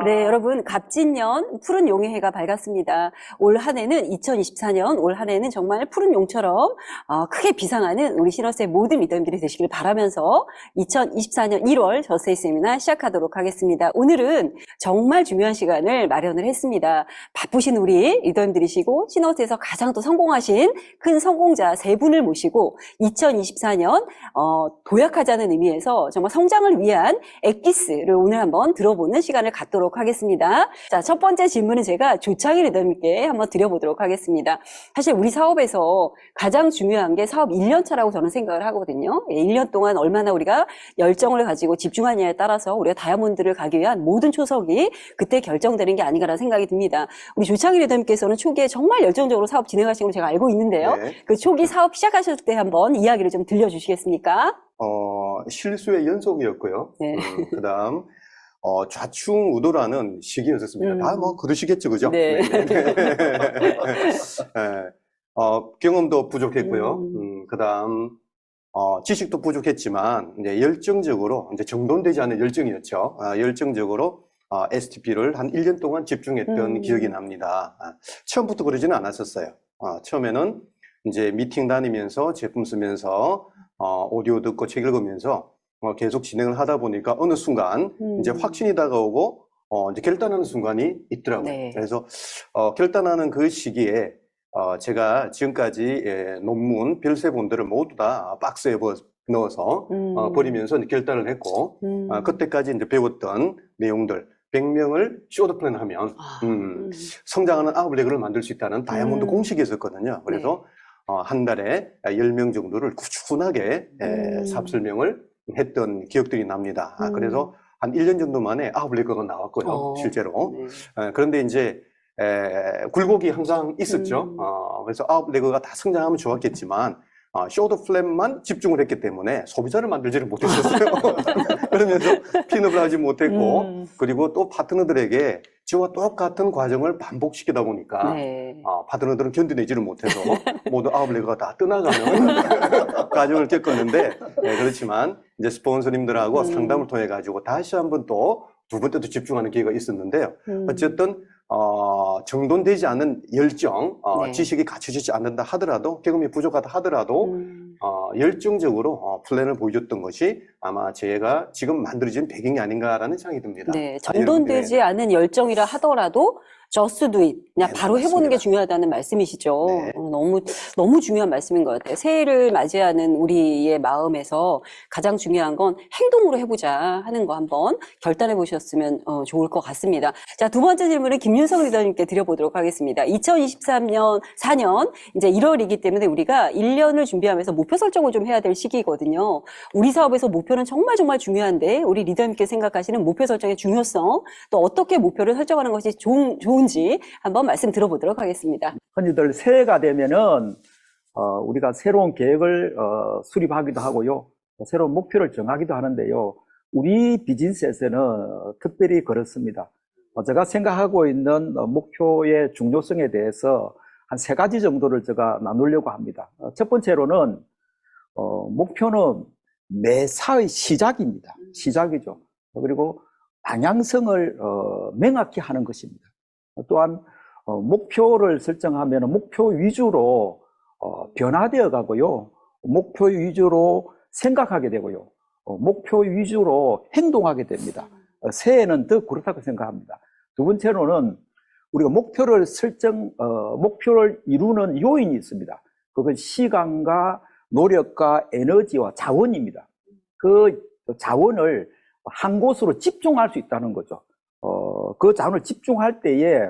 네, 여러분, 갑진년 푸른 용의 해가 밝았습니다. 올 한 해는 2024년, 올 한 해는 정말 푸른 용처럼 크게 비상하는 우리 신월세 모든 리더님들이 되시길 바라면서 2024년 1월 저세이 세미나 시작하도록 하겠습니다. 오늘은 정말 중요한 시간을 마련을 했습니다. 바쁘신 우리 리더님들이시고 신월세에서 가장 또 성공하신 큰 성공자 세 분을 모시고 2024년 도약하자는 의미에서 정말 성장을 위한 엑기스를 오늘 한번 들어보는 시간을 갖도록 하겠습니다. 자, 첫 번째 질문은 제가 조창희 리더님께 한번 드려보도록 하겠습니다. 사실 우리 사업에서 가장 중요한 게 사업 1년 차라고 저는 생각을 하거든요. 1년 동안 얼마나 우리가 열정을 가지고 집중하느냐에 따라서 우리가 다이아몬드를 가기 위한 모든 초석이 그때 결정되는 게 아닌가라는 생각이 듭니다. 우리 조창희 리더님께서는 초기에 정말 열정적으로 사업 진행하신 걸 제가 알고 있는데요. 네. 그 초기 사업 시작하셨을 때 한번 이야기를 좀 들려주시겠습니까? 실수의 연속이었고요. 네. 그다음 좌충우돌하는 시기였었습니다. 다 뭐 그러시겠죠, 그죠? 네. 네. 경험도 부족했고요. 그다음 지식도 부족했지만 이제 열정적으로 이제 정돈되지 않은 열정이었죠. 열정적으로 STP를 한 1년 동안 집중했던 기억이 납니다. 처음부터 그러지는 않았었어요. 처음에는 이제 미팅 다니면서 제품 쓰면서 오디오 듣고 책 읽으면서 계속 진행을 하다 보니까 어느 순간 이제 확신이 다가오고 이제 결단하는 순간이 있더라고요. 네. 그래서 결단하는 그 시기에 제가 지금까지 논문 별세본들을 모두 다 박스에 넣어서 버리면서 이제 결단을 했고 그때까지 이제 배웠던 내용들 100명을 쇼트 플랜하면 성장하는 아웃레그를 만들 수 있다는 다이아몬드 공식이 있었거든요. 그래서 한 달에 10명 정도를 꾸준하게 사업 설명을 했던 기억들이 납니다. 그래서 한 1년 정도 만에 아웃레그가 나왔고요. 실제로. 네. 그런데 이제 굴곡이 항상 있었죠. 그래서 아웃레그가 다 성장하면 좋았겠지만 쇼트 플랜만 집중을 했기 때문에 소비자를 만들지를 못했었어요. 그러면서 핀업을 하지 못했고 그리고 또 파트너들에게 저와 똑같은 과정을 반복시키다 보니까 네. 파트너들은 견뎌내지를 못해서 모두 아웃레그가 다 떠나가는 과정을 겪었는데 그렇지만 이제 스폰서님들하고 상담을 통해 가지고 다시 한번 또 두 번 때도 집중하는 기회가 있었는데요. 어쨌든 정돈되지 않은 열정, 네. 지식이 갖춰지지 않는다 하더라도, 경험이 부족하다 하더라도 열정적으로 플랜을 보여줬던 것이 아마 제가 지금 만들어진 배경이 아닌가라는 생각이 듭니다. 네, 정돈되지 않은 열정이라 하더라도 just do it. 그냥 네, 바로 해보는 맞습니다. 게 중요하다는 말씀이시죠. 네. 너무 중요한 말씀인 것 같아요. 새해를 맞이하는 우리의 마음에서 가장 중요한 건 행동으로 해보자 하는 거 한번 결단해 보셨으면 좋을 것 같습니다. 자, 두 번째 질문은 김윤성 리더님께 드려보도록 하겠습니다. 2023년, 4년, 이제 1월이기 때문에 우리가 1년을 준비하면서 목표 설정을 좀 해야 될 시기거든요. 우리 사업에서 목표는 정말 중요한데 우리 리더님께 생각하시는 목표 설정의 중요성, 또 어떻게 목표를 설정하는 것이 좋은지 한번 말씀 들어보도록 하겠습니다. 흔히들 새해가 되면은 우리가 새로운 계획을 수립하기도 하고요, 새로운 목표를 정하기도 하는데요. 우리 비즈니스에서는 특별히 그렇습니다. 제가 생각하고 있는 목표의 중요성에 대해서 한 3가지 정도를 제가 나누려고 합니다. 첫 번째로는 목표는 매사의 시작입니다. 시작이죠. 그리고 방향성을 명확히 하는 것입니다. 또한 목표를 설정하면 목표 위주로 변화되어 가고요, 목표 위주로 생각하게 되고요, 목표 위주로 행동하게 됩니다. 새해는 더 그렇다고 생각합니다. 두 번째로는 우리가 목표를 목표를 이루는 요인이 있습니다. 그건 시간과 노력과 에너지와 자원입니다. 그 자원을 한 곳으로 집중할 수 있다는 거죠. 그 자원을 집중할 때에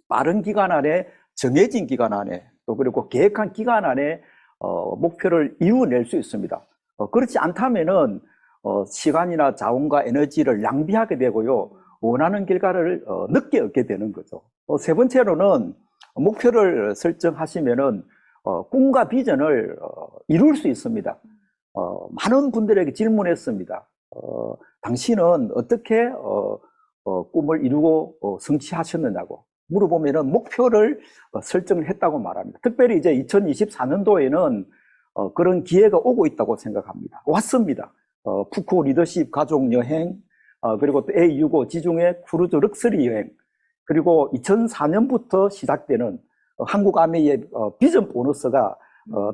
빠른 기간 안에, 정해진 기간 안에, 또 그리고 계획한 기간 안에 목표를 이루어낼 수 있습니다. 그렇지 않다면은 시간이나 자원과 에너지를 낭비하게 되고요, 원하는 결과를 늦게 얻게 되는 거죠. 세 번째로는 목표를 설정하시면은 꿈과 비전을 이룰 수 있습니다. 많은 분들에게 질문했습니다. 당신은 어떻게 꿈을 이루고 성취하셨느냐고 물어보면은 목표를 설정을 했다고 말합니다. 특별히 이제 2024년도에는 그런 기회가 오고 있다고 생각합니다. 왔습니다. 푸코 리더십 가족 여행, 그리고 또 A65 지중해 크루즈 럭셔리 여행, 그리고 2004년부터 시작되는 한국 아메이의 비전 보너스가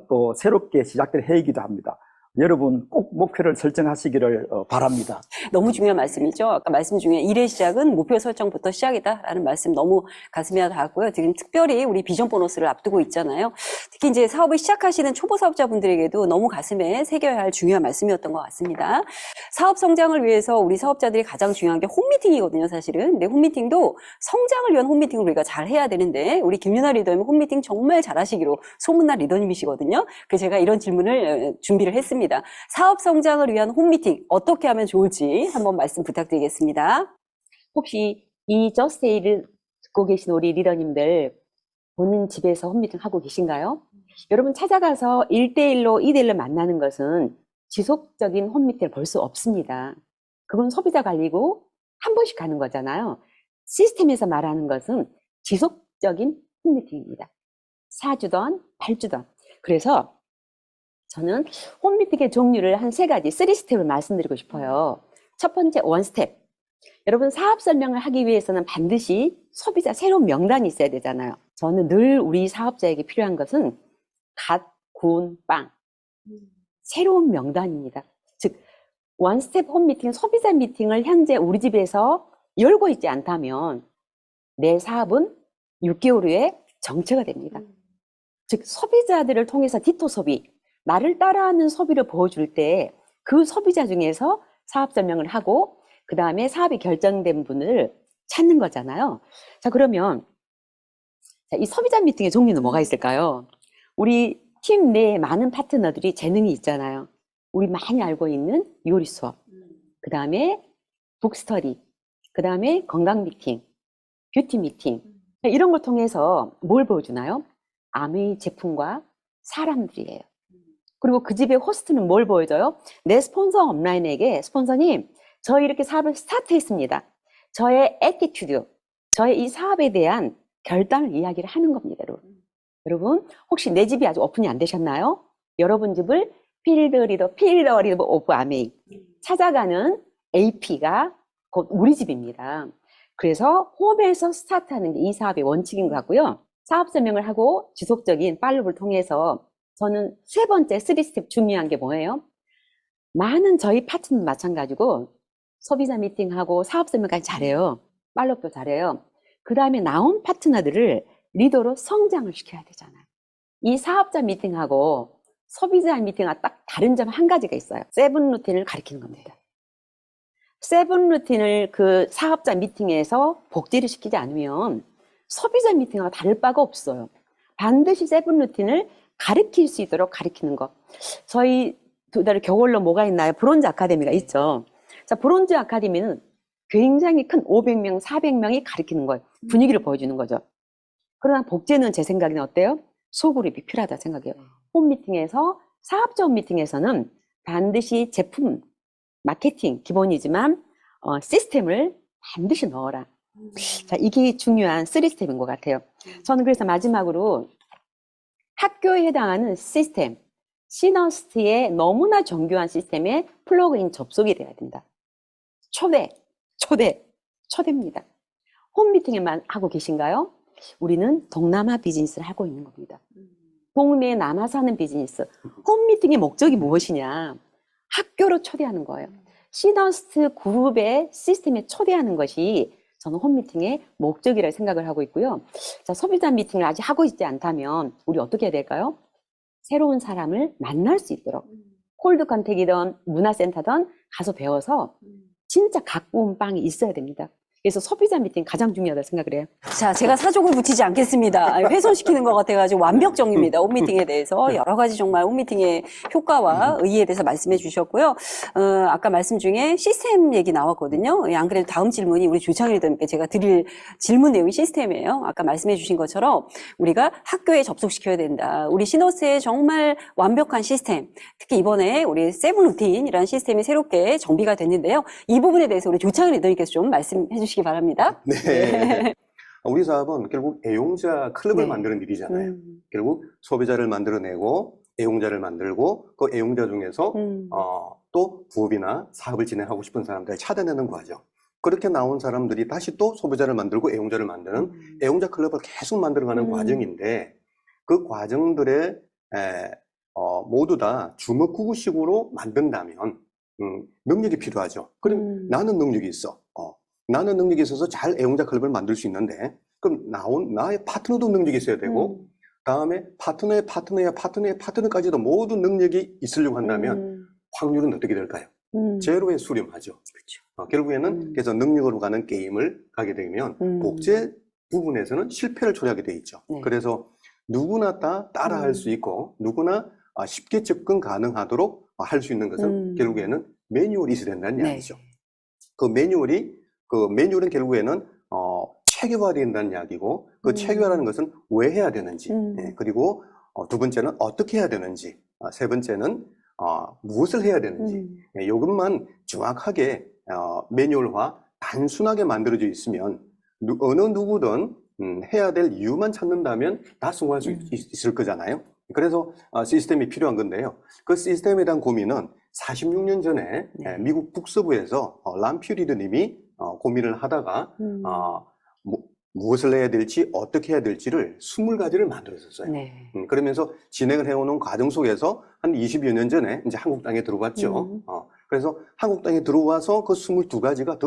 또 새롭게 시작될 해이기도 합니다. 여러분 꼭 목표를 설정하시기를 바랍니다. 너무 중요한 말씀이죠. 아까 말씀 중에 일의 시작은 목표 설정부터 시작이다라는 말씀 너무 가슴에 닿았고요. 지금 특별히 우리 비전 보너스를 앞두고 있잖아요. 특히 이제 사업을 시작하시는 초보 사업자분들에게도 너무 가슴에 새겨야 할 중요한 말씀이었던 것 같습니다. 사업 성장을 위해서 우리 사업자들이 가장 중요한 게 홈미팅이거든요, 사실은. 근데 홈미팅도 성장을 위한 홈미팅을 우리가 잘 해야 되는데 우리 김윤아 리더님 홈미팅 정말 잘하시기로 소문난 리더님이시거든요. 그래서 제가 이런 질문을 준비를 했습니다. 사업 성장을 위한 홈미팅 어떻게 하면 좋을지 한번 말씀 부탁드리겠습니다. 혹시 이 저스테이를 듣고 계신 우리 리더님들 본인 집에서 홈미팅 하고 계신가요? 여러분 찾아가서 1대1로 2대1로 만나는 것은 지속적인 홈미팅을 볼 수 없습니다. 그건 소비자 관리고 한 번씩 가는 거잖아요. 시스템에서 말하는 것은 지속적인 홈미팅입니다. 4주던 8주던. 그래서 저는 홈미팅의 종류를 한 3가지, 3스텝을 말씀드리고 싶어요. 첫 번째, 원스텝. 여러분 사업 설명을 하기 위해서는 반드시 소비자 새로운 명단이 있어야 되잖아요. 저는 늘 우리 사업자에게 필요한 것은 갓 구운 빵. 새로운 명단입니다. 즉, 원스텝 홈미팅, 소비자 미팅을 현재 우리 집에서 열고 있지 않다면 내 사업은 6개월 후에 정체가 됩니다. 즉, 소비자들을 통해서 디토 소비, 나를 따라하는 소비를 보여줄 때 그 소비자 중에서 사업 설명을 하고 그 다음에 사업이 결정된 분을 찾는 거잖아요. 자, 그러면 이 소비자 미팅의 종류는 뭐가 있을까요? 우리 팀 내에 많은 파트너들이 재능이 있잖아요. 우리 많이 알고 있는 요리 수업, 그 다음에 북스터디, 그 다음에 건강 미팅, 뷰티 미팅, 이런 걸 통해서 뭘 보여주나요? 아메이 제품과 사람들이에요. 그리고 그 집의 호스트는 뭘 보여줘요? 내 스폰서 업라인에게 스폰서님, 저희 이렇게 사업을 스타트했습니다. 저의 애티튜드, 저의 이 사업에 대한 결단을 이야기를 하는 겁니다, 여러분. 여러분, 혹시 내 집이 아직 오픈이 안 되셨나요? 여러분 집을 필드 리더 오브 아메이 찾아가는 AP가 곧 우리 집입니다. 그래서 홈에서 스타트하는 게 이 사업의 원칙인 것 같고요. 사업 설명을 하고 지속적인 팔로우를 통해서 저는 3번째 3스텝 중요한 게 뭐예요? 많은 저희 파트너 마찬가지고 소비자 미팅하고 사업 설명까지 잘해요. 팔로우도 잘해요. 그 다음에 나온 파트너들을 리더로 성장을 시켜야 되잖아요. 이 사업자 미팅하고 소비자 미팅과 딱 다른 점 한 가지가 있어요. 7 루틴을 가리키는 겁니다. 7 루틴을 그 사업자 미팅에서 복제를 시키지 않으면 소비자 미팅하고 다를 바가 없어요. 반드시 7 루틴을 가르칠 수 있도록 가르치는 것. 저희 2달 겨울로 뭐가 있나요? 브론즈 아카데미가 있죠. 자, 브론즈 아카데미는 굉장히 큰 500명, 400명이 가르치는 거예요. 분위기를 보여주는 거죠. 그러나 복제는 제 생각에는 어때요? 소그룹이 필요하다 생각해요. 홈미팅에서, 사업자 홈미팅에서는 반드시 제품, 마케팅 기본이지만 시스템을 반드시 넣어라. 자, 이게 중요한 3스텝인 것 같아요. 저는 그래서 마지막으로 학교에 해당하는 시스템, 시너스트의 너무나 정교한 시스템에 플러그인 접속이 돼야 된다. 초대입니다. 홈미팅에만 하고 계신가요? 우리는 동남아 비즈니스를 하고 있는 겁니다. 동네에 남아서 하는 비즈니스. 홈미팅의 목적이 무엇이냐? 학교로 초대하는 거예요. 시너스트 그룹의 시스템에 초대하는 것이 저는 홈미팅의 목적이라고 생각을 하고 있고요. 자, 소비자 미팅을 아직 하고 있지 않다면 우리 어떻게 해야 될까요? 새로운 사람을 만날 수 있도록 콜드 컨택이든 문화센터든 가서 배워서 진짜 가꾸운 빵이 있어야 됩니다. 그래서 소비자 미팅 가장 중요하다고 생각을 해요. 자, 제가 사족을 붙이지 않겠습니다. 훼손시키는 것 같아가지고 완벽정입니다. 홈미팅에 대해서 여러 가지 정말 홈미팅의 효과와 의의에 대해서 말씀해 주셨고요. 아까 말씀 중에 시스템 얘기 나왔거든요. 안 그래도 다음 질문이 우리 조창일 리더님께 제가 드릴 질문 내용이 시스템이에요. 아까 말씀해 주신 것처럼 우리가 학교에 접속시켜야 된다. 우리 시너스의 정말 완벽한 시스템. 특히 이번에 우리 7 루틴이라는 시스템이 새롭게 정비가 됐는데요. 이 부분에 대해서 우리 조창일 리더님께서 좀 말씀해 주시기 바랍니다. 네. 우리 사업은 결국 애용자 클럽을 네. 만드는 일이잖아요. 결국 소비자를 만들어내고 애용자를 만들고 그 애용자 중에서 또 부업이나 사업을 진행하고 싶은 사람들을 찾아내는 과정. 그렇게 나온 사람들이 다시 또 소비자를 만들고 애용자를 만드는 애용자 클럽을 계속 만들어가는 과정인데 그 과정들에 모두 다 주먹구구식으로 만든다면 능력이 필요하죠. 그럼 나는 능력이 있어. 나는 능력이 있어서 잘 애용자 클럽을 만들 수 있는데 그럼 나의 파트너도 능력이 있어야 되고 다음에 파트너까지도 모두 능력이 있으려고 한다면 확률은 어떻게 될까요? 제로에 수렴하죠. 그렇죠. 결국에는 그래서 능력으로 가는 게임을 가게 되면 복제 부분에서는 실패를 초래하게 돼 있죠. 네. 그래서 누구나 다 따라할 수 있고 누구나 쉽게 접근 가능하도록 할 수 있는 것은 결국에는 매뉴얼이 있어야 된다는 네. 이야기죠. 그 매뉴얼은 결국에는 체계화된다는 이야기고 그 체계화라는 것은 왜 해야 되는지 그리고 두 번째는 어떻게 해야 되는지 세 번째는 무엇을 해야 되는지 이것만 정확하게 매뉴얼화 단순하게 만들어져 있으면 어느 누구든 해야 될 이유만 찾는다면 다 성공할 수 있을 거잖아요. 그래서 시스템이 필요한 건데요. 그 시스템에 대한 고민은 46년 전에 미국 북서부에서 람퓨리드 님이 고민을 하다가 무엇을 해야 될지 어떻게 해야 될지를 20가지를 만들었었어요. 네. 그러면서 진행을 해오는 과정 속에서 한 20여 년 전에 이제 한국 땅에 들어왔죠. 그래서 한국 땅에 들어와서 그 20가지가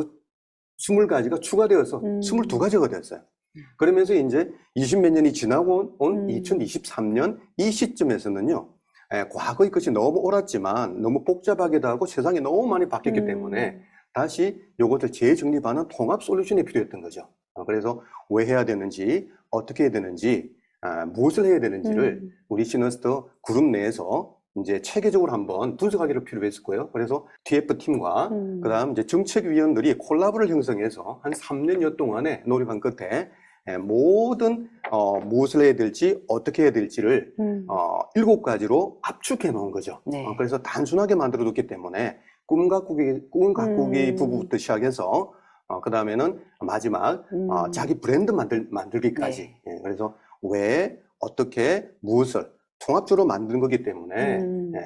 추가되어서 22가지가 됐어요. 그러면서 이제 20몇 년이 지나고 온 2023년 이 시점에서는요, 과거의 것이 너무 옳았지만 너무 복잡하기도 하고 세상이 너무 많이 바뀌었기 때문에 다시 이것을 재정립하는 통합 솔루션이 필요했던 거죠. 그래서 왜 해야 되는지, 어떻게 해야 되는지, 무엇을 해야 되는지를 우리 시너스터 그룹 내에서 이제 체계적으로 한번 분석하기로 필요했을 거예요. 그래서 TF팀과 그다음 이제 정책위원들이 콜라보를 형성해서 한 3년여 동안에 노력한 끝에 모든 무엇을 해야 될지 어떻게 해야 될지를 7가지로 압축해 놓은 거죠. 네. 그래서 단순하게 만들어 뒀기 때문에 꿈 가꾸기 부부부터 시작해서 그 다음에는 마지막 자기 브랜드 만들기까지. 네. 예, 그래서 왜 어떻게 무엇을 통합적으로 만드는 거기 때문에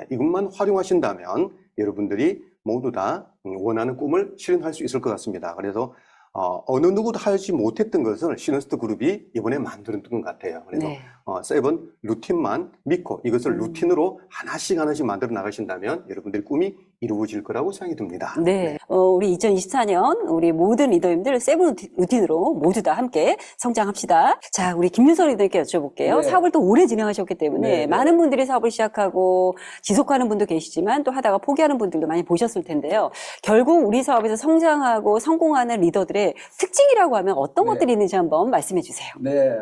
이것만 활용하신다면 여러분들이 모두 다 원하는 꿈을 실현할 수 있을 것 같습니다. 그래서 어느 누구도 하지 못했던 것을 시너스트 그룹이 이번에 만드는 것 같아요. 그래서 네. 세븐 루틴만 믿고 이것을 루틴으로 하나씩 만들어 나가신다면 여러분들의 꿈이 이루어질 거라고 생각이 듭니다. 네. 우리 2024년 우리 모든 리더님들 세븐 루틴으로 모두 다 함께 성장합시다. 자, 우리 김윤석 리더님께 여쭤볼게요. 네. 사업을 또 오래 진행하셨기 때문에 네, 네. 많은 분들이 사업을 시작하고 지속하는 분도 계시지만 또 하다가 포기하는 분들도 많이 보셨을 텐데요. 결국 우리 사업에서 성장하고 성공하는 리더들의 특징이라고 하면 어떤 네. 것들이 있는지 한번 말씀해 주세요. 네.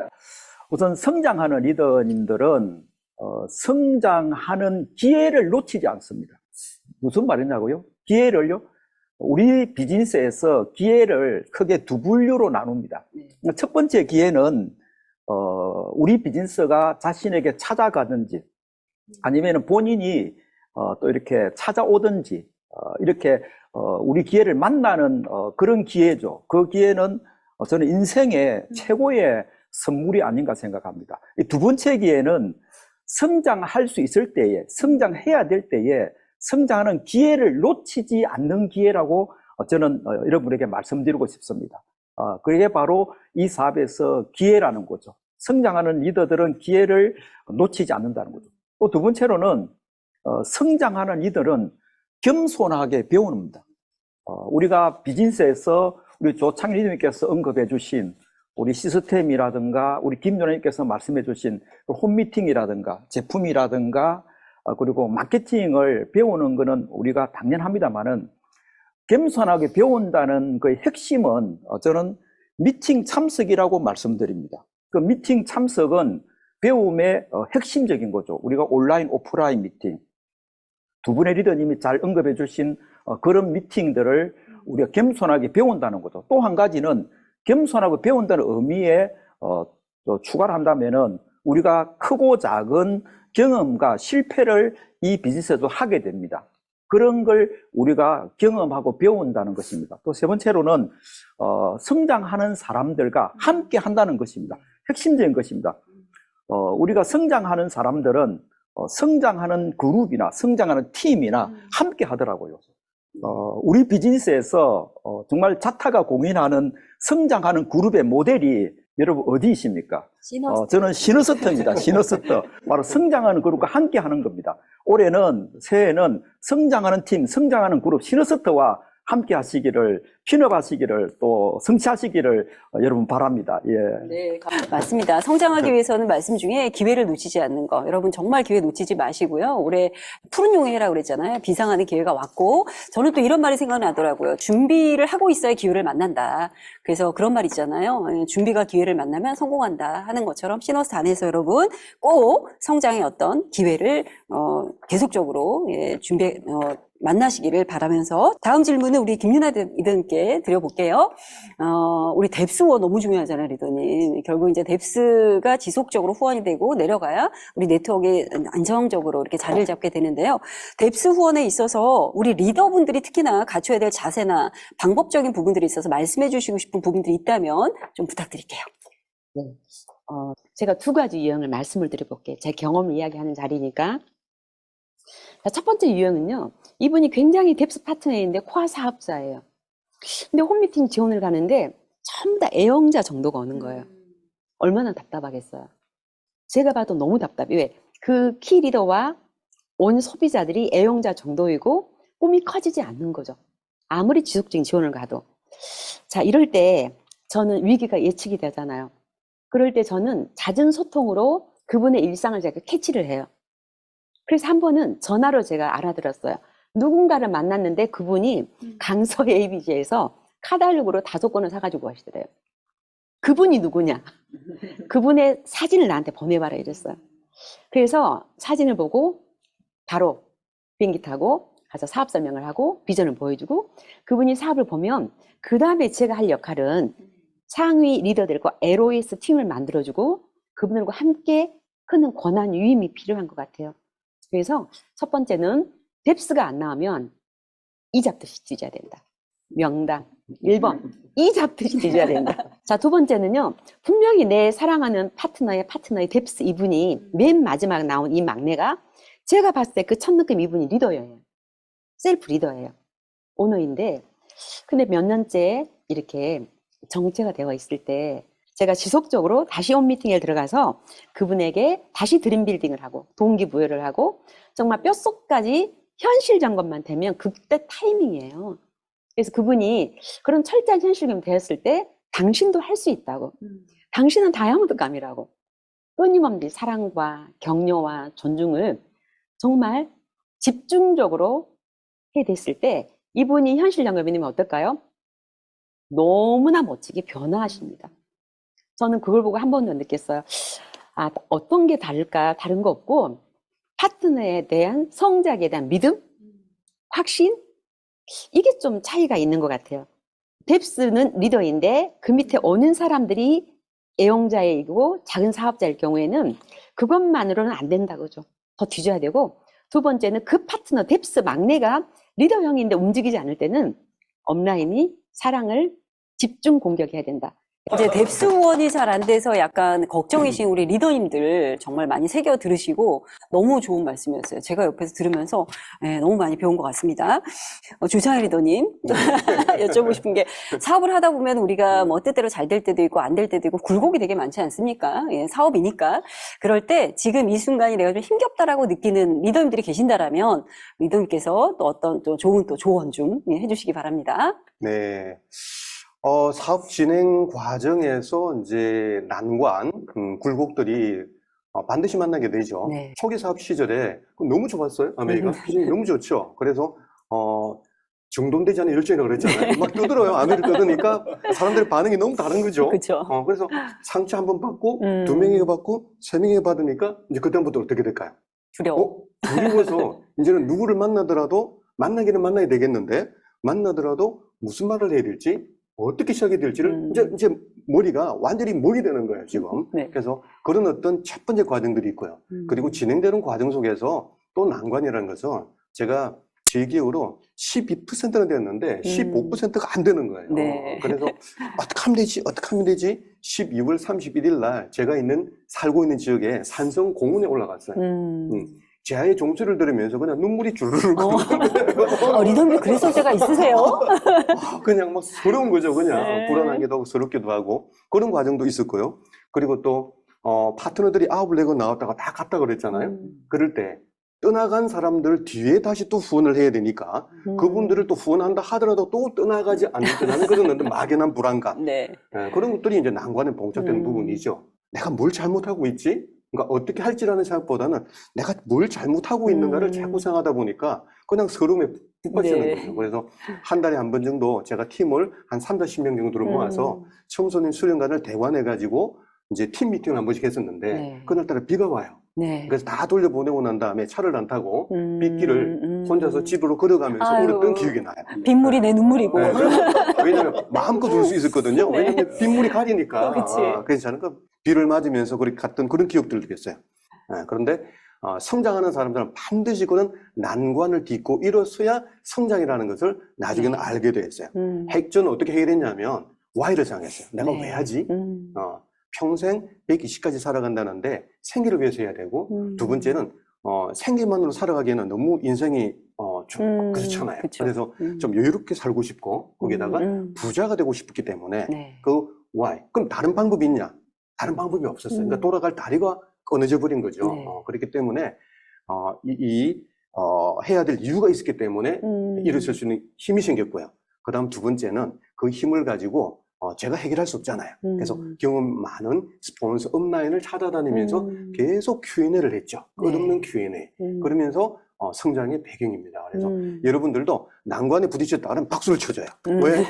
우선 성장하는 리더님들은 성장하는 기회를 놓치지 않습니다. 무슨 말이냐고요? 기회를요? 우리 비즈니스에서 기회를 크게 두 분류로 나눕니다. 첫 번째 기회는 우리 비즈니스가 자신에게 찾아가든지 아니면 본인이 또 이렇게 찾아오든지 이렇게 우리 기회를 만나는 그런 기회죠. 그 기회는 저는 인생의 최고의 선물이 아닌가 생각합니다. 이 두 번째 기회는 성장할 수 있을 때에, 성장해야 될 때에 성장하는 기회를 놓치지 않는 기회라고 저는 여러분에게 말씀드리고 싶습니다. 그게 바로 이 사업에서 기회라는 거죠. 성장하는 리더들은 기회를 놓치지 않는다는 거죠. 또 두 번째로는 성장하는 리더는 겸손하게 배웁니다. 우리가 비즈니스에서 우리 조창희 리더님께서 언급해 주신 우리 시스템이라든가 우리 김연아님께서 말씀해 주신 홈미팅이라든가 제품이라든가 그리고 마케팅을 배우는 것은 우리가 당연합니다만은 겸손하게 배운다는 그 핵심은 저는 미팅 참석이라고 말씀드립니다. 그 미팅 참석은 배움의 핵심적인 거죠. 우리가 온라인, 오프라인 미팅. 두 분의 리더님이 잘 언급해 주신 그런 미팅들을 우리가 겸손하게 배운다는 거죠. 또 한 가지는 겸손하고 배운다는 의미에 또 추가를 한다면은 우리가 크고 작은 경험과 실패를 이 비즈니스에도 하게 됩니다. 그런 걸 우리가 경험하고 배운다는 것입니다. 또 세 번째로는 성장하는 사람들과 함께 한다는 것입니다. 핵심적인 것입니다. 우리가 성장하는 사람들은 성장하는 그룹이나 성장하는 팀이나 함께 하더라고요. 우리 비즈니스에서 정말 자타가 공인하는 성장하는 그룹의 모델이 여러분 어디이십니까? 저는 시너스터입니다. 시너스터. 바로 성장하는 그룹과 함께 하는 겁니다. 새해에는 성장하는 팀, 성장하는 그룹 시너스터와 함께 하시기를, 핀업하시기를, 또 성취하시기를 여러분 바랍니다. 예. 네, 맞습니다. 성장하기 위해서는 말씀 중에 기회를 놓치지 않는 거. 여러분 정말 기회 놓치지 마시고요. 올해 푸른 용해라고 그랬잖아요. 비상하는 기회가 왔고, 저는 또 이런 말이 생각나더라고요. 준비를 하고 있어야 기회를 만난다. 그래서 그런 말 있잖아요. 준비가 기회를 만나면 성공한다 하는 것처럼 시너스 안에서 여러분 꼭 성장의 어떤 기회를 계속적으로 만나시기를 바라면서 다음 질문은 우리 김윤아 리더님께 드려볼게요. 우리 뎁스 후원 너무 중요하잖아요, 리더님. 결국 이제 뎁스가 지속적으로 후원이 되고 내려가야 우리 네트워크에 안정적으로 이렇게 자리를 잡게 되는데요. 뎁스 후원에 있어서 우리 리더분들이 특히나 갖춰야 될 자세나 방법적인 부분들이 있어서 말씀해 주시고 싶은 부분들이 있다면 좀 부탁드릴게요. 네. 제가 두 가지 유형을 말씀을 드려볼게요. 제 경험을 이야기하는 자리니까. 자, 첫 번째 유형은요. 이분이 굉장히 뎁스 파트너인데 코아 사업자예요. 근데 홈미팅 지원을 가는데 전부 다 애용자 정도가 오는 거예요. 얼마나 답답하겠어요. 제가 봐도 너무 답답해요. 왜? 그 키 리더와 온 소비자들이 애용자 정도이고 꿈이 커지지 않는 거죠. 아무리 지속적인 지원을 가도. 자, 이럴 때 저는 위기가 예측이 되잖아요. 그럴 때 저는 잦은 소통으로 그분의 일상을 제가 캐치를 해요. 그래서 한 번은 전화로 제가 알아들었어요. 누군가를 만났는데 그분이 강서 ABG에서 카달록으로 5건을 사가지고 가시더래요. 그분이 누구냐? 그분의 사진을 나한테 보내봐라 이랬어요. 그래서 사진을 보고 바로 비행기 타고 가서 사업 설명을 하고 비전을 보여주고 그분이 사업을 보면 그 다음에 제가 할 역할은 상위 리더들과 LOS 팀을 만들어주고 그분들과 함께 크는 권한 유임이 필요한 것 같아요. 그래서 첫 번째는 뎁스가 안 나오면 이 잡듯이 뒤져야 된다. 명당 1번 이 잡듯이 뒤져야 된다. 자, 두 번째는요. 분명히 내 사랑하는 파트너의 뎁스 이분이 맨 마지막 나온 이 막내가 제가 봤을 때 그 첫 느낌 이분이 리더예요. 셀프 리더예요. 오너인데 근데 몇 년째 이렇게 정체가 되어 있을 때 제가 지속적으로 다시 홈미팅에 들어가서 그분에게 다시 드림빌딩을 하고 동기부여를 하고 정말 뼛속까지 현실 점검만 되면 그때 타이밍이에요. 그래서 그분이 그런 철저한 현실감 되었을 때 당신도 할 수 있다고. 당신은 다이아몬드감이라고. 끊임없는 사랑과 격려와 존중을 정말 집중적으로 해댔을 때 이분이 현실 점검이면 어떨까요? 너무나 멋지게 변화하십니다. 저는 그걸 보고 한 번 더 느꼈어요. 아, 어떤 게 다를까? 다른 거 없고 파트너에 대한 성장에 대한 믿음, 확신 이게 좀 차이가 있는 것 같아요. 뎁스는 리더인데 그 밑에 오는 사람들이 애용자이고 작은 사업자일 경우에는 그것만으로는 안 된다고죠. 더 뒤져야 되고 두 번째는 그 파트너 뎁스 막내가 리더형인데 움직이지 않을 때는 업라인이 사랑을 집중 공격해야 된다. 이제 뎁스 후원이 잘 안 돼서 약간 걱정이신 우리 리더님들 정말 많이 새겨 들으시고 너무 좋은 말씀이었어요. 제가 옆에서 들으면서 너무 많이 배운 것 같습니다. 조창희 리더님 여쭤보고 싶은 게 사업을 하다 보면 우리가 뭐 뜻대로 잘 될 때도 있고 안 될 때도 있고 굴곡이 되게 많지 않습니까? 예, 사업이니까. 그럴 때 지금 이 순간이 내가 좀 힘겹다라고 느끼는 리더님들이 계신다라면 리더님께서 또 어떤 또 좋은 또 조언 좀 해주시기 바랍니다. 네. 사업 진행 과정에서 이제 난관, 굴곡들이 반드시 만나게 되죠. 네. 초기 사업 시절에 너무 좋았어요. 아메리카 비전이 너무 좋죠. 그래서 정돈되지 않은 열정이라고 그랬잖아요. 막 떠들어요. 아메리카 떠드니까 사람들의 반응이 너무 다른 거죠. 그렇죠. 그래서 상처 한 번 받고 2명에게 받고 3명에게 받으니까 이제 그다음부터 어떻게 될까요? 두려워. 두려워서 이제는 누구를 만나더라도 만나기는 만나야 되겠는데 만나더라도 무슨 말을 해야 될지 어떻게 시작이 될지를 이제 머리가 완전히 멍이 되는 거예요, 지금. 네. 그래서 그런 어떤 첫 번째 과정들이 있고요. 그리고 진행되는 과정 속에서 또 난관이라는 것은 제가 제 기억으로 12%는 됐는데 15%가 안 되는 거예요. 네. 그래서 어떻게 하면 되지? 12월 31일 날 제가 살고 있는 지역에 산성 공원에 올라갔어요. 제아의 종소리를 들으면서 그냥 눈물이 주르륵 리더님 그랬을 때가 있으세요? 그냥 막 서러운 거죠. 그냥 네. 불안하기도 하고 서럽기도 하고 그런 과정도 있었고요. 그리고 또 파트너들이 아웃을 내고 나왔다가 다 갔다 그랬잖아요. 그럴 때 떠나간 사람들 뒤에 다시 또 후원을 해야 되니까 그분들을 또 후원한다 하더라도 또 떠나가지 않는다는 그런 막연한 불안감. 네. 그런 것들이 이제 난관에 봉착되는 부분이죠. 내가 뭘 잘못하고 있지? 그러니까 어떻게 할지라는 생각보다는 내가 뭘 잘못하고 있는가를 자꾸 생각하다 보니까 그냥 서름에 푹 빠지는 네. 거예요. 그래서 한 달에 한 번 정도 제가 팀을 한 30-40명 정도로 모아서 청소년 수련관을 대관해가지고 이제 팀 미팅을 한 번씩 했었는데 네. 그날따라 비가 와요. 네. 그래서 다 돌려보내고 난 다음에 차를 안 타고 빗길을 혼자서 집으로 걸어가면서 아유. 울었던 기억이 나요. 빗물이 내 눈물이고. 네, 왜냐면 마음껏 울 수 있었거든요. 네. 왜냐면 빗물이 가리니까. 그치. 그래서 저는 그 비를 맞으면서 그렇게 갔던 그런 기억들도 있어요. 그런데 성장하는 사람들은 반드시 그런 난관을 딛고 일어서야 성장이라는 것을 나중에는 알게 됐어요. 핵전은 어떻게 해결했냐면 Y를 정했어요. 내가 네. 왜 하지? 평생 120까지 살아간다는데 생기를 위해서 해야 되고 두 번째는 생기만으로 살아가기에는 너무 인생이 좀 그렇잖아요. 그쵸. 그래서 좀 여유롭게 살고 싶고 거기다가 부자가 되고 싶기 때문에 네. 그 why. 그럼 다른 방법이 있냐? 다른 방법이 없었어요. 그러니까 돌아갈 다리가 끊어져 버린 거죠. 네. 그렇기 때문에 해야 될 이유가 있었기 때문에 일어설 수 있는 힘이 생겼고요. 그 다음 두 번째는 그 힘을 가지고 제가 해결할 수 없잖아요. 그래서 경험 많은 스폰서 업라인을 찾아다니면서 계속 Q&A를 했죠. 끝없는 Q&A. 그러면서 성장의 배경입니다. 그래서 여러분들도 난관에 부딪혔다 그러면 박수를 쳐줘요. 왜?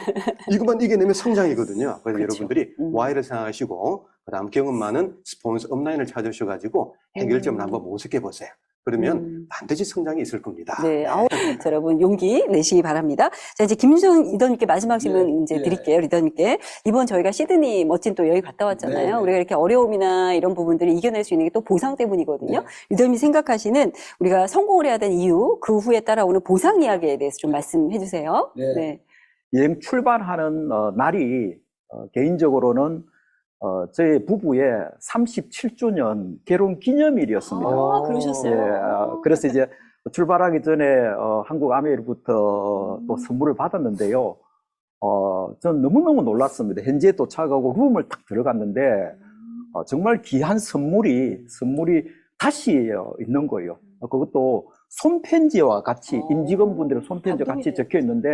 이것만 이겨내면 성장이거든요. 그래서 그렇죠. 여러분들이 Y를 생각하시고 그 다음 경험 많은 스폰서 업라인을 찾으셔가지고 해결점을 한번 모색해 보세요. 그러면 반드시 성장이 있을 겁니다. 네, 자, 여러분 용기 내시기 바랍니다. 자, 이제 김윤성 리더님께 마지막 질문 이제 드릴게요, 리더님께. 이번 저희가 시드니 멋진 또 여행 갔다 왔잖아요. 우리가 이렇게 어려움이나 이런 부분들을 이겨낼 수 있는 게 또 보상 때문이거든요. 리더님이 생각하시는 우리가 성공을 해야 되는 이유, 그 후에 따라오는 보상 이야기에 대해서 좀 말씀해 주세요. 네. 여행 출발하는 날이 개인적으로는 저희 부부의 37주년 결혼 기념일이었습니다. 그러셨어요? 그래서 이제 출발하기 전에 한국 아메리부터 또 선물을 받았는데요. 전 너무너무 놀랐습니다. 현지에 도착하고 룸을 딱 들어갔는데 정말 귀한 선물이 다시 있는 거예요. 그것도 손편지와 같이 임직원분들의 손편지와 같이 적혀 있는데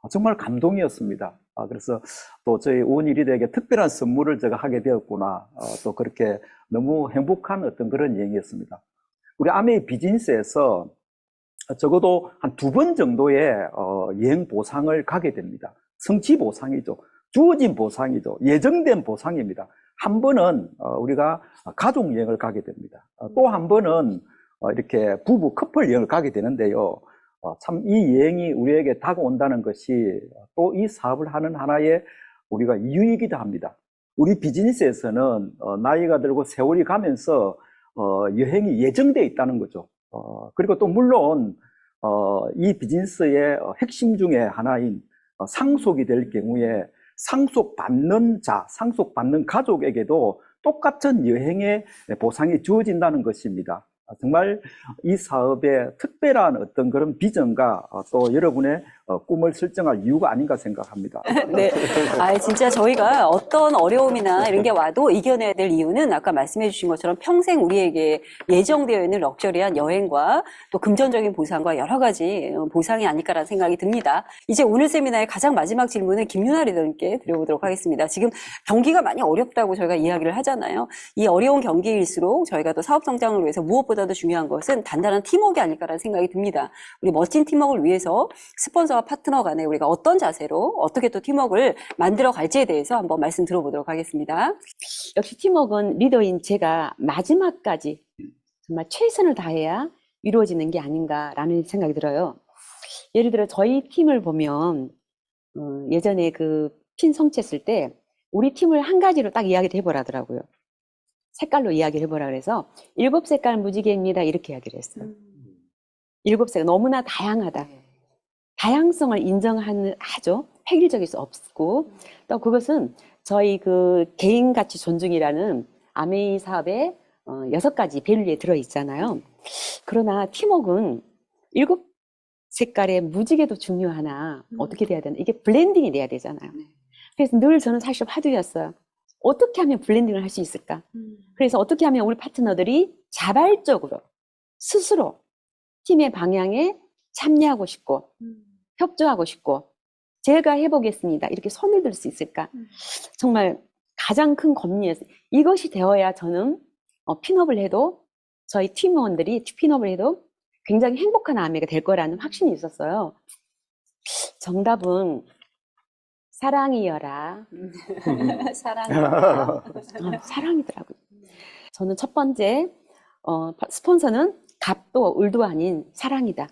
정말 감동이었습니다. 그래서 또 저희 오은희 리더에게 특별한 선물을 제가 하게 되었구나. 또 그렇게 너무 행복한 어떤 그런 여행이었습니다. 우리 아메이 비즈니스에서 적어도 한 2번 정도의 여행 보상을 가게 됩니다. 성취 보상이죠. 주어진 보상이죠. 예정된 보상입니다. 한 번은 우리가 가족 여행을 가게 됩니다. 또 한 번은 이렇게 부부 커플 여행을 가게 되는데요. 참 이 여행이 우리에게 다가온다는 것이 또 이 사업을 하는 하나의 우리가 이유이기도 합니다. 우리 비즈니스에서는 나이가 들고 세월이 가면서 여행이 예정되어 있다는 거죠. 그리고 또 물론 이 비즈니스의 핵심 중에 하나인 상속이 될 경우에 상속받는 자, 상속받는 가족에게도 똑같은 여행의 보상이 주어진다는 것입니다. 정말 이 사업의 특별한 어떤 그런 비전과 또 여러분의 꿈을 설정할 이유가 아닌가 생각합니다. 네. 진짜 저희가 어떤 어려움이나 이런 게 와도 이겨내야 될 이유는 아까 말씀해 주신 것처럼 평생 우리에게 예정되어 있는 럭셔리한 여행과 또 금전적인 보상과 여러 가지 보상이 아닐까라는 생각이 듭니다. 이제 오늘 세미나의 가장 마지막 질문은 김윤아 리더님께 드려보도록 하겠습니다. 지금 경기가 많이 어렵다고 저희가 이야기를 하잖아요. 이 어려운 경기일수록 저희가 또 사업 성장을 위해서 무엇보다도 중요한 것은 단단한 팀워크가 아닐까라는 생각이 듭니다. 우리 멋진 팀워크를 위해서 스폰서와 파트너 간에 우리가 어떤 자세로 어떻게 또 팀워크를 만들어 갈지에 대해서 한번 말씀 들어보도록 하겠습니다. 역시 팀워크는 리더인 제가 마지막까지 정말 최선을 다해야 이루어지는 게 아닌가라는 생각이 들어요. 예를 들어 저희 팀을 보면 예전에 그 팀 성취했을 때 우리 팀을 한 가지로 딱 이야기를 해보라더라고요. 색깔로 이야기를 해보라 그래서 7색깔 무지개입니다. 이렇게 이야기를 했어요. 7색깔 너무나 다양하다. 다양성을 인정하죠. 획일적일 수 없고 또 그것은 저희 그 개인 가치 존중이라는 아메이 사업의 6가지 밸류에 들어있잖아요. 그러나 팀워크는 7색깔의 무지개도 중요하나 어떻게 돼야 되나? 이게 블렌딩이 돼야 되잖아요. 그래서 늘 저는 사실 화두였어요. 어떻게 하면 블렌딩을 할 수 있을까? 그래서 어떻게 하면 우리 파트너들이 자발적으로 스스로 팀의 방향에 참여하고 싶고 협조하고 싶고 제가 해보겠습니다. 이렇게 손을 들 수 있을까? 정말 가장 큰 고민이었어요. 이것이 되어야 저는 핀업을 해도 저희 팀원들이 핀업을 해도 굉장히 행복한 아내가 될 거라는 확신이 있었어요. 정답은 사랑이여라. 사랑. 사랑이더라고요. 저는 첫 번째 스폰서는 갑도 을도 아닌 사랑이다.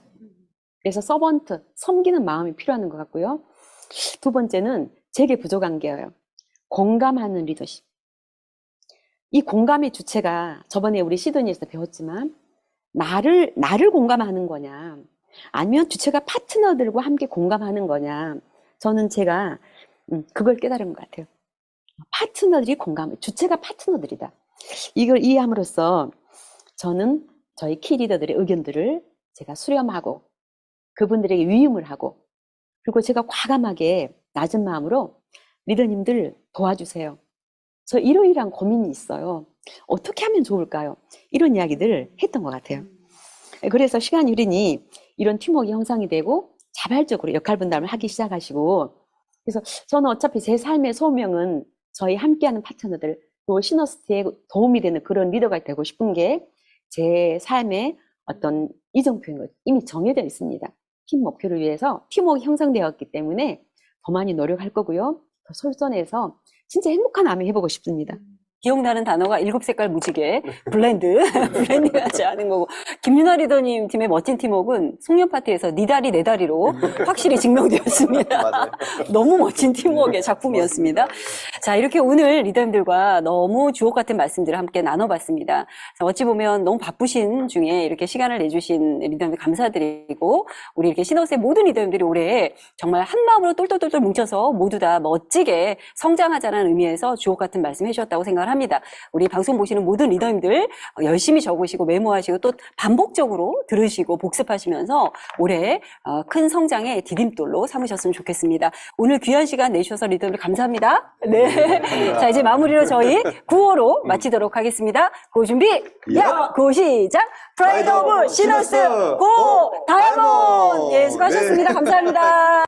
그래서 서번트, 섬기는 마음이 필요한 것 같고요. 두 번째는 제게 부족한 게요. 공감하는 리더십. 이 공감의 주체가 저번에 우리 시드니에서 배웠지만 나를 공감하는 거냐 아니면 주체가 파트너들과 함께 공감하는 거냐 저는 제가 그걸 깨달은 것 같아요. 파트너들이 공감해. 주체가 파트너들이다. 이걸 이해함으로써 저는 저희 키 리더들의 의견들을 제가 수렴하고 그분들에게 위임을 하고 그리고 제가 과감하게 낮은 마음으로 리더님들 도와주세요. 저 이러이러한 고민이 있어요. 어떻게 하면 좋을까요? 이런 이야기들을 했던 것 같아요. 그래서 시간이 흐르니 이런 팀워크가 형성이 되고 자발적으로 역할 분담을 하기 시작하시고 그래서 저는 어차피 제 삶의 소명은 저희 함께하는 파트너들 또 시너스티에 도움이 되는 그런 리더가 되고 싶은 게 제 삶의 어떤 이정 표현이 이미 정해져 있습니다. 팀 목표를 위해서 팀워크 형성되었기 때문에 더 많이 노력할 거고요. 더 솔선해서 진짜 행복한 아내 해보고 싶습니다. 기억나는 단어가 7색깔 무지개, 블렌드, 블렌딩하지 않은 거고. 김윤아 리더님 팀의 멋진 팀워크는 송년 파티에서 네 다리 내 다리로 확실히 증명되었습니다. 맞아요. 너무 멋진 팀워크의 작품이었습니다. 자, 이렇게 오늘 리더님들과 너무 주옥 같은 말씀들을 함께 나눠봤습니다. 자, 어찌 보면 너무 바쁘신 중에 이렇게 시간을 내주신 리더님들 감사드리고, 우리 이렇게 시너스의 모든 리더님들이 올해 정말 한 마음으로 똘똘똘똘 뭉쳐서 모두 다 멋지게 성장하자는 의미에서 주옥 같은 말씀 해주셨다고 생각을 합니다. 우리 방송 보시는 모든 리더님들 열심히 적으시고 메모하시고 또 반복적으로 들으시고 복습하시면서 올해 큰 성장의 디딤돌로 삼으셨으면 좋겠습니다. 오늘 귀한 시간 내주셔서 리더님들 감사합니다. 네. 자, 이제 마무리로 저희 구호로 마치도록 하겠습니다. 고 준비, 야! 고 시작! 프라이드 오브 시너스 고! 다이아몬드! 예, 수고하셨습니다. 감사합니다.